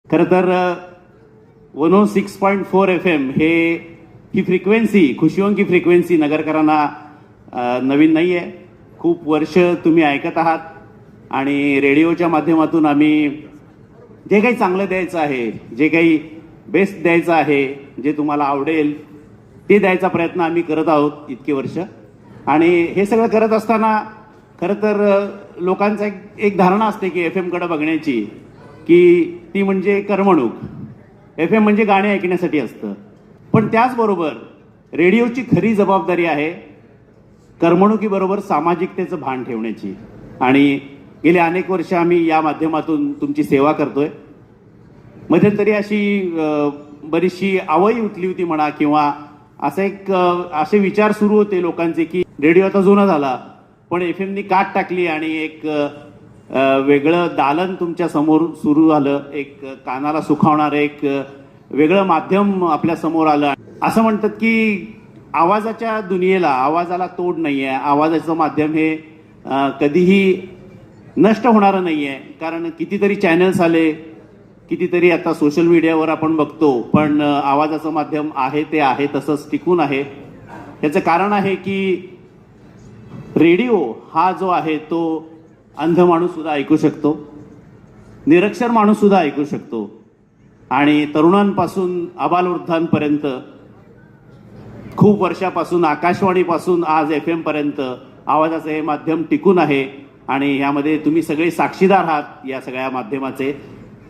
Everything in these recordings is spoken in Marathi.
खरं तर 106.4 FM ही फ्रिक्वेन्सी, खुशियों की फ्रिक्वेन्सी नगरकरांना नवीन नाही आहे. खूप वर्ष तुम्ही ऐकत आहात आणि रेडिओच्या माध्यमातून आम्ही जे काही चांगलं द्यायचं आहे, जे काही बेस्ट द्यायचं आहे, जे तुम्हाला आवडेल ते द्यायचा प्रयत्न आम्ही करत आहोत इतकी वर्ष. आणि हे सगळं करत असताना खरं तर लोकांचा एक धारणा असते की FM कडे बघण्याची, की ती म्हणजे करमणूक. FM म्हणजे गाणे ऐकण्यासाठी असतं. पण त्याचबरोबर रेडिओची खरी जबाबदारी आहे करमणुकीबरोबर सामाजिकतेचं भान ठेवण्याची. आणि गेले अनेक वर्ष आम्ही या माध्यमातून तुमची सेवा करतोय. मध्यंतरी अशी बरीचशी आवई उठली होती म्हणा, किंवा असे विचार सुरू होते लोकांचे की रेडिओ आता जुना झाला, पण FMनी काट टाकली आणि एक वेगळं दालन तुमच्या समोर सुरू झालं, एक कानाला सुखावणारं एक वेगळं माध्यम आपल्या समोर आलं. असं म्हणतात की आवाजाच्या दुनियेला, आवाजाला तोड नाही आहे. आवाजाचं माध्यम हे कधीही नष्ट होणारं नाही आहे. कारण कितीतरी चॅनल्स आले, कितीतरी आता सोशल मीडियावर आपण बघतो, पण आवाजाचं माध्यम आहे ते आहे, तसंच टिकून आहे. याचं कारण आहे की रेडिओ हा जो आहे तो अंध माणूस सुद्धा ऐकू शकतो, निरक्षर माणूस सुद्धा ऐकू शकतो, आणि तरुणांपासून आबालवृद्धांपर्यंत खूप वर्षापासून आकाशवाणीपासून आज FM पर्यंत आवाजाचं हे माध्यम टिकून आहे. आणि ह्यामध्ये तुम्ही सगळे साक्षीदार आहात या सगळ्या माध्यमाचे.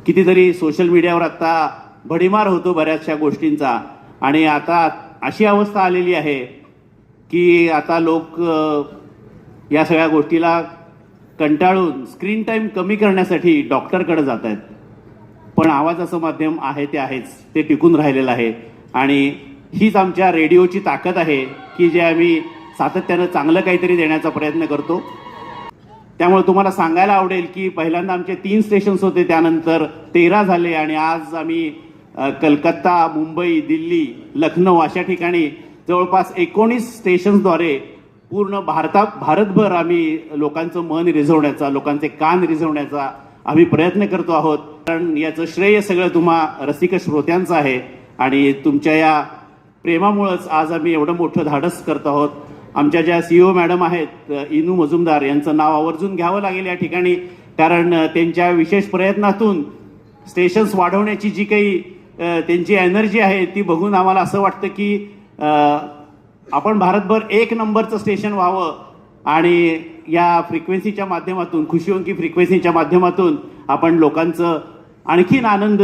कितीतरी सोशल मीडियावर आता भडीमार होतो बऱ्याचशा गोष्टींचा, आणि आता अशी अवस्था आलेली आहे की आता लोक या सगळ्या गोष्टीला कंटाळून स्क्रीन टाईम कमी करण्यासाठी डॉक्टरकडे जात आहेत. पण आवाजाचं माध्यम आहे ते आहेच, ते टिकून राहिलेलं आहे. आणि हीच आमच्या रेडिओची ताकद आहे की जे आम्ही सातत्यानं चांगलं काहीतरी देण्याचा प्रयत्न करतो. त्यामुळे तुम्हाला सांगायला आवडेल की पहिल्यांदा आमचे 3 स्टेशन्स होते, त्यानंतर 13 झाले, आणि आज आम्ही कलकत्ता, मुंबई, दिल्ली, लखनौ अशा ठिकाणी जवळपास 19 स्टेशन्सद्वारे पूर्ण भारतभर आम्ही लोकांचं मन रिझवण्याचा, लोकांचे कान रिझवण्याचा आम्ही प्रयत्न करतो आहोत. कारण याचं श्रेय सगळं तुम्हा रसिक श्रोत्यांचं आहे, आणि तुमच्या या प्रेमामुळंच आज आम्ही एवढं मोठं धाडस करतो आहोत. आमच्या ज्या CEO मॅडम आहेत, इनू मजुमदार, यांचं नाव आवर्जून घ्यावं लागेल या ठिकाणी, कारण त्यांच्या विशेष प्रयत्नातून स्टेशन्स वाढवण्याची जी काही त्यांची एनर्जी आहे ती बघून आम्हाला असं वाटतं की आपण भारतभर 1 नंबरचं स्टेशन व्हावं, आणि या फ्रिक्वेन्सीच्या माध्यमातून, खुशियों की फ्रिक्वेन्सीच्या माध्यमातून आपण लोकांचं आणखीन आनंद